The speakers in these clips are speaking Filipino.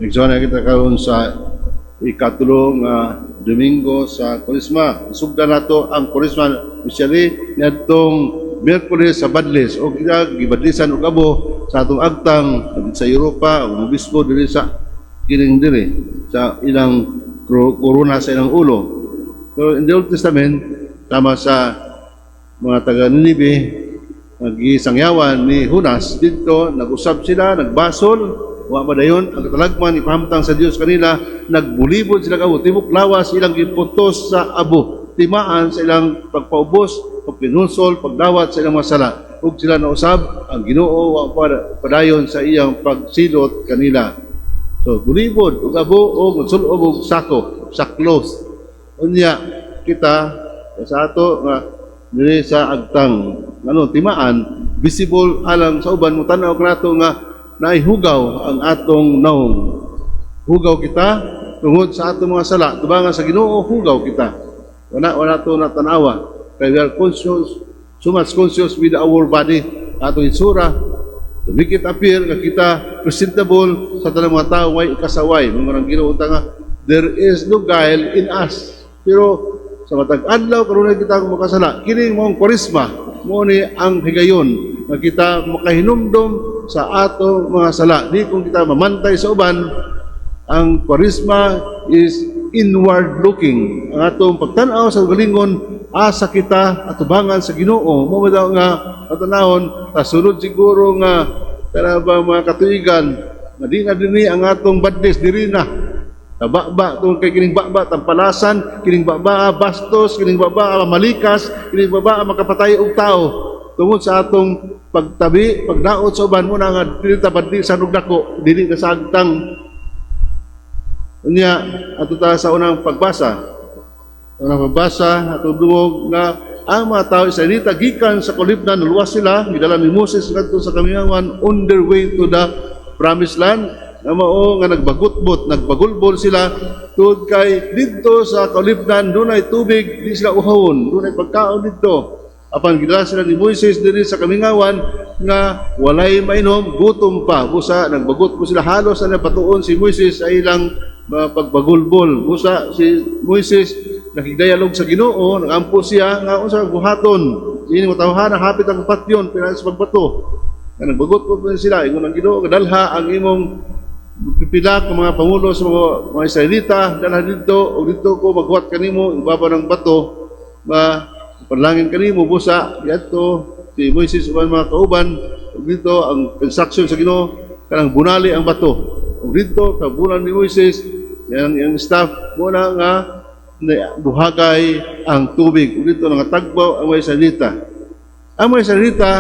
Igsoon na kita karon sa ikatulong Domingo sa Kurisma. Isugdan nato ang Kurisma usually niadtong Miyerkules sa Badles o kita gibadlisan og abo sa atong agtang sa Europa o obispo diri sa kining diri sa ilang korona sa ilang ulo. So in the Old Testament tama sa mga taga Ninive nagisangyawan ni Jonas dito, nag-usab sila, nagbasol. Wa pa dayon ang katalagman ipahamtang sa Dios kanila, nagbulibod sila abo, tibok lawas ilang giputos sa abo, timaan sa ilang pagpaubos, pagpinusol, pagdawat sa ilang masala. Ug sila nausab ang Ginoo wa padayon sa iyang pagsilot kanila. So bulibod ug abo og sulob og sako, saklos. Unya kita sa ato nga diri sa agtang timaan visible alang sa uban mo tan-aw nato nga naihugaw ang atong naong. Hugaw kita tungod sa atong mga sala. Tubangan sa Ginoo, hugaw kita. Wala to natanawa. Kaya we are conscious, so much conscious with our body. Atong itsura, to make it appear nga kita presentable sa tanang mga tao, way kasaway. Mga Ginoo nga, there is no guile in us. Pero sa matag adlaw karon kita kung makasala, kining mong Kurisma, mo ni ang higayon nga kita makahinumdom sa ato mga sala. Di kung kita mamantay sa uban, ang Kurisma is inward looking. Ang atong pagtanaw sa galingon, asa kita atubangan sa Ginoo. Mo daw nga patanahon, tasunod siguro nga para ba mga katuigan, nga di na dinhi ang atong badles diri na. Tabakba tungkol kay kining bakba tampalasan, kining bakba bastos, kining bakba malikas, kining bakba makapatay og tao. Tungod sa atong pagtabi, pagdaot sa uban mo na nga dili ta badli sa nugdako, dili ka sa agtang. Unya ato ta sa unang pagbasa. Unang pagbasa ato dungog nga ang mga tao Israelita gikan sa kulibnan luwas sila, gidala ni Moses ngadto sa kamiangan on their way to the promised land. Nga mao nga nagbagulbol sila tungod kay didto sa kulibnan dunay tubig, di sila uhawon, dunay pagkaon didto. Apan gidala sila ni Moises diri sa kamingawan nga walay mainom, gutom pa. Busa nagbagot po sila, halos na patuon si Moises ay ilang pagbagulbol. Busa si Moises nakigdialog sa Ginoo, nagampo siya nga unsa buhaton. Ini mo tawhana hapit ang patyon pila sa pagbato. Nagbagot po sila, ingon ang Ginoo, kadalha ang imong pipila ng mga pangulo sa mga Israelita, dalha dito, o dito ko maghuwat kanimo, ibaba ng bato, panlangin kanimo, busa, yato, si Moises, mga kauban, o dito, ang instruction sa Ginoo, kanang bunali ang bato. O dito, kabunan ni Moises, yung staff, muna nga, buhagay ang tubig. O dito, nangatagbaw ang mga Israelita. Ang mga Israelita,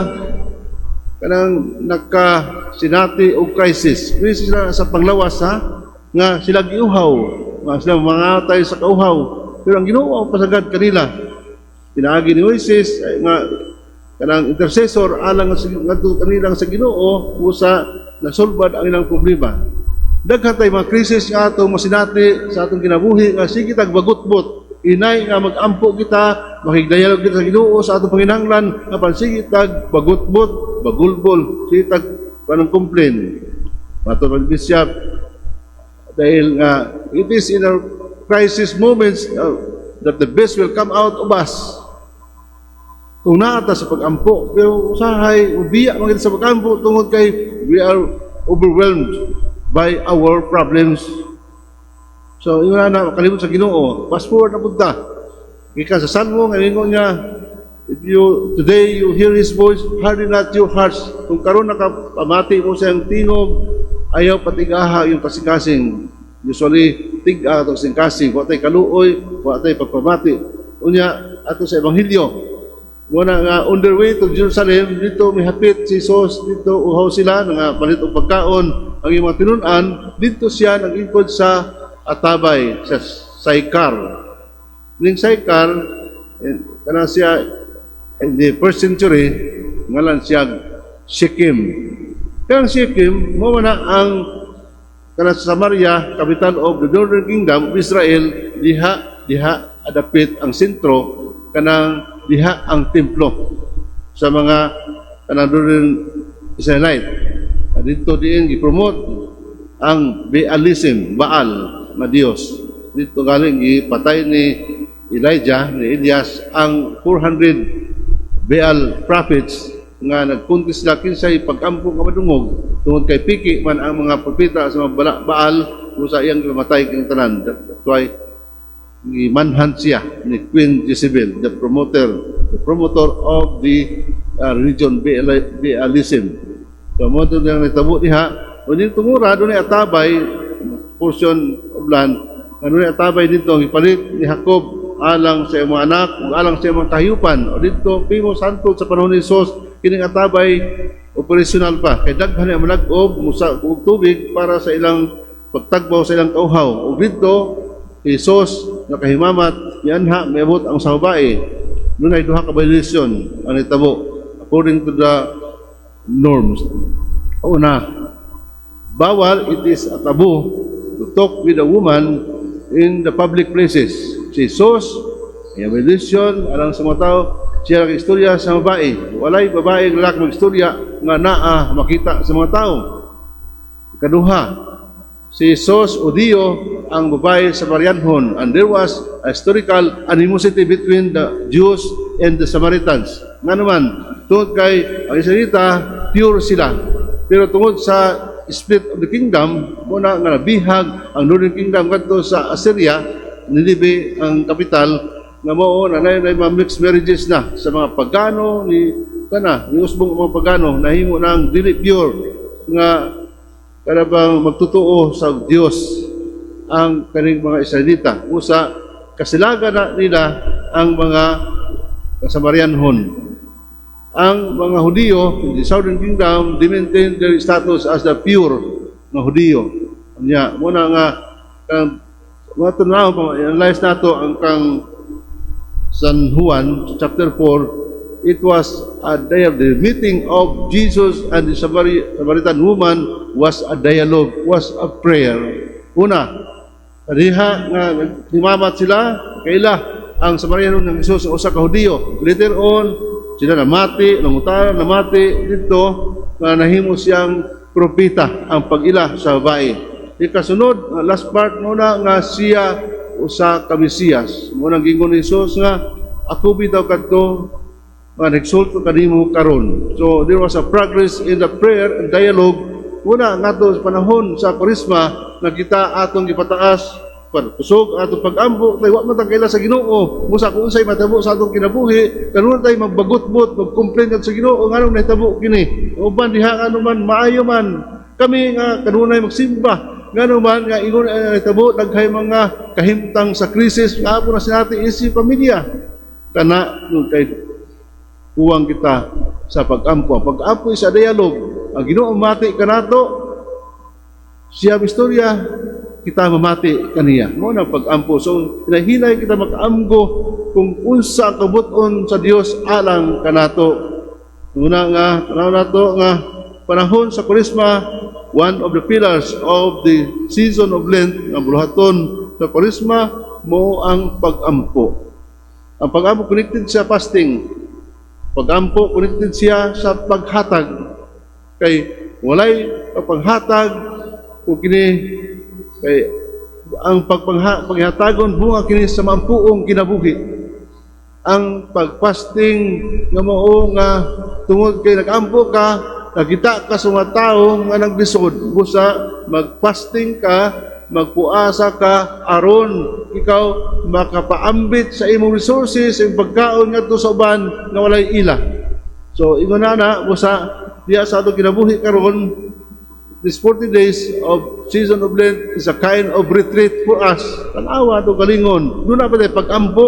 kanang nagka-sinati o crisis na sa panglawas nga sila giuhaw, nga sila mangatay sa kauhaw. Pero ang Ginoo ang pasagad kanila. Pinaagi ni Moises nga kanang intercessor alang ngadto kanilang sa Ginoo usa nasulbad ang ilang problema. Daghan tay mga krisis nga atong masinati sa atong kinabuhi nga sige tagbagutbot. Inay nga mag-ampo kita, makigdayalog kita sa Ginoo sa atong panginahanglan, apan sige tag bagutbot, bagulbol, sige tag panang complain. Matod ang Bishop, dahil nga it is in our crisis moments that the best will come out of us. Kung naata sa pag-ampo, pero usahay, ubiya mga sa pag-ampo tungod kay we are overwhelmed by our problems. So, yun na, makalimot sa Ginoo. Fast forward na punta. Ika sa Salmo, ngayon niya, today you hear His voice, harden not your hearts. Kung karon nakapamati mo siyang tingog, ayaw patigaha yung kasing-kasing. Usually, tiga ito kasing-kasing. Huwag tayo kaluoy, huwag tayo pagpamati. Unya, ato sa Ebanghelyo. Muna nga, on their way to Jerusalem, dito may hapit si Jesus, dito uhaw sila, nga palit o pagkaon, ang iyong mga tinunan, dito siya nag-ingkod sa Atabay, sa Sychar. Ning Sychar, kana siya in the first century, ngalan siya Shechem. Kaya ang Shechem, mo na ang kana sa Samaria, capital of the Northern Kingdom of Israel, diha adapit ang sentro, kanang diha ang templo sa mga kanang Northern Israelite. Dito diin gi-promote ang Baalism, Baal na Dios. Dito galing ipatay ni Elijah, ni Elias, ang 400 Baal prophets nga nagkunti sila kinsay pag-ampo nga madungog tungod kay piki man ang mga propeta sa mga Baal usa iyang mamatay kang tanan. That's why manhunt siya ni Queen Jezebel, the promoter of the religion Baalism. So mo ito nang natabo diha, unin tungura doon ay atabay portion of land, ano ay atabay dito ipalit ni Jacob alang sa mga anak, ug alang sa mga kahiyupan. O dito pimo santo sa panahon ni Jesus kining atabay operational pa kay daghan ang manag-ob musa og tubig para sa ilang pagtagbaw sa ilang kauhaw. Ug dito Jesus nakahimamat yanha miabot ang sa babae. Dunay duha ka violation ang itabo according to the norms. Una, bawal, it is a taboo to talk with a woman in the public places. Si Jesus, may violation alang sa mga tao, siya nag-istorya sa babae. Walay babae lalaki mag-istorya nga naa makita sa mga tao. Ikaduha, si Jesus o Dio ang babae sa Marianhon, and there was a historical animosity between the Jews and the Samaritans. Nga naman, tungod kay ang Israelita, pure sila. Pero tungod sa split of the kingdom, muna nga nabihag ang Northern Kingdom kadto sa Assyria, Ninibe ang kapital, nga mao nanay mga mixed marriages na sa mga pagano ni usbong mga pagano nahimo nang dili pure nga kada bang magtutuo sa Dios ang kaning mga Israelita. Usa kasilaga na nila ang mga Samarianhon. Ang mga Hudiyo in the Southern Kingdom, they maintain their status as the pure na Hudiyo. Nya muna nga mga tunaw, analyze nato ang kang San Juan, chapter 4, it was a day of the meeting of Jesus and the Samaritan woman was a dialogue, was a prayer. Una, diha nga himamat sila, kaila ang Samaritan ng Jesus usa ka Hudiyo. Later on, sila namati, nangutara, namati dito, na nahimo siyang propeta ang pag-ila sa babae. Ikasunod, last part muna nga siya usa ka Mesiyas. Munang gingon ni Jesus nga ako bitaw kadto nga nagsulto kanimo karon. So there was a progress in the prayer and dialogue. Muna ngadto sa panahon sa Kwaresma nakita atong gipataas kusog atong pag-ambo tay wa man ta kaila sa Ginoo. Musa kung unsay matabo sa atong kinabuhi, karon tay magbagot-bot, mag-complain sa Ginoo nganong nahitabo kini. Uban diha ano man maayo man kami nga kanunay magsimba. Ngano man nga ingon tabo daghay mga kahimtang sa krisis nga apo na sinati isip pamilya kana nung kay uwang kita sa pag-ampo. Pag-ampo sa dialog ang Ginoo mati kanato siya istorya kita mamati kaniya mo na pag-ampo. So hinay kita mag-amgo kung unsa kabuton sa Dios alang kanato. Una nga nato nga panahon sa Kwaresma, one of the pillars of the season of Lent, ang buluhaton sa Kwaresma, mo ang pag-ampo. Ang pag-ampo connected sa fasting. Pag-ampo connected siya sa paghatag. Kay walay paghatag o kini kay ang paghatagon bunga kini sa maampuong kinabuhi. Ang pag-fasting nga mao nga tungod kay nag-ampo ka, nakita ka sa mga tao nga naglisod, busa mag-fasting ka, magpuasa ka, aron ikaw makapaambit sa imong resources, ang pagkaon nga to sa uban nga walay ila. So, ingon na, busa, diya sa atong kinabuhi karon, this 40 days of season of Lent is a kind of retreat for us. Tanawa ito galingon. Doon na pa tayo pag-ampo.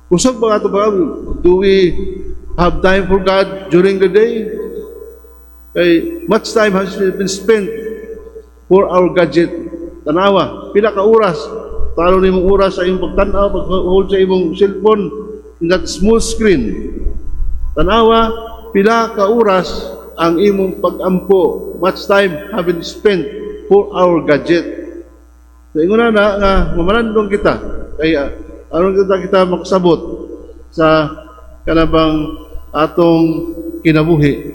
Usog ba ito ba? Do we have time for God during the day? Kay much time has been spent for our gadget. Tanawa, pila ka oras, talo ni mong oras sa imong pagtanaw, pag-hold sa imong cellphone in that small screen. Tanawa, pila ka oras ang imong pag-ampo. Much time have been spent for our gadget. So, ingon na nga, mamalandong kita. Kaya, aron kita makasabot sa kanabang atong kinabuhi.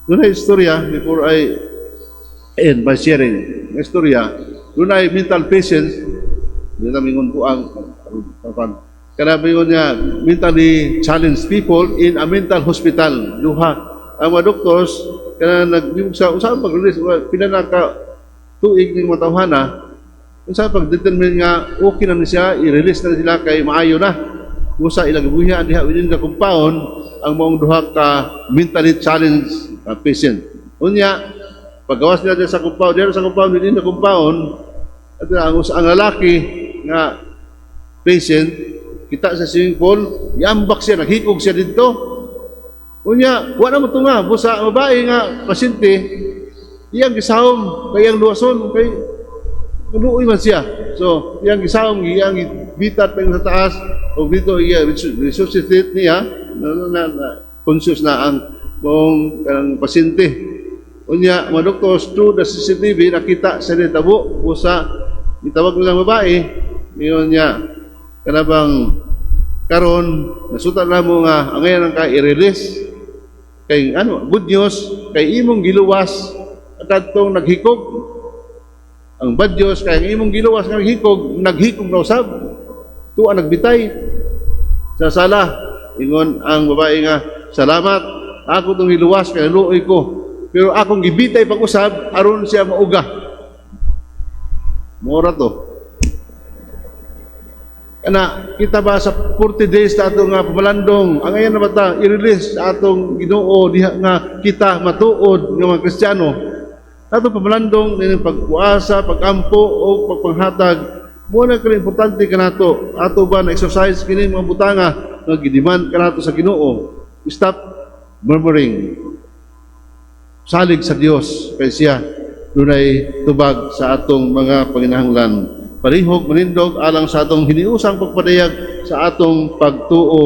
Doon na istorya, before I and by sharing ng istorya, doon ay mental patients, hindi na mingon po ang kaya mingon niya, mentally challenged people in a mental hospital. Duha. Ang mga doctors, kaya nagbibig sa, saan pag-release, pinanaka tuig ng mga tawhana, saan pag-determine nga, okay na siya, i-release na sila kay maayo na. Musa ilang buhian diha within the compound, ang mga duha ka mentally challenged patient. Unya, paggawas nila sa compound, diyan sa compound, within the compound, at ang lalaki nga patient, kita sa swimming pool, iambak siya, naghikog siya dito. Unya, wala mo ito nga, busa, babae nga, pasyente, iyang gisahom, kayang luwason, kay luoy man siya. So, iyang gisahom, iyang bitat pa sa taas, o dito, iyang resuscitate niya, conscious na ang pasyente. Unya, mga doctors, through the CCTV, nakita sa nitabo, busa, itawag nilang babae, ngayon niya, kanabang karon nasutan na mo nga ang ngayon ang i-release kay ano good news kay imong giluwas at adtong naghikog ang bad news kay imong giluwas nga naghikog na usab tuwa nagbitay sa sala ingon ang babae nga salamat ako tong giluwas kay luoy ko pero akong gibitay pag-usab aron siya mauga mora to. Kana kita ba sa 40 days sa atong pamalandong ang ayan na bata i-release sa atong Ginoo diha nga kita matuod nga mga Kristiyano atong pamalandong ning pagpuasa, pagampo o pagpanghatag mo na kay importante kanato ato ba na exercise kini mga butanga nga gidemand kanato sa Ginoo. Stop murmuring. Salig sa Dios kay siya dunay tubag sa atong mga panginahanglan. Parihog, manindog, alang sa atong hiniusang pagpadayag sa atong pagtuo.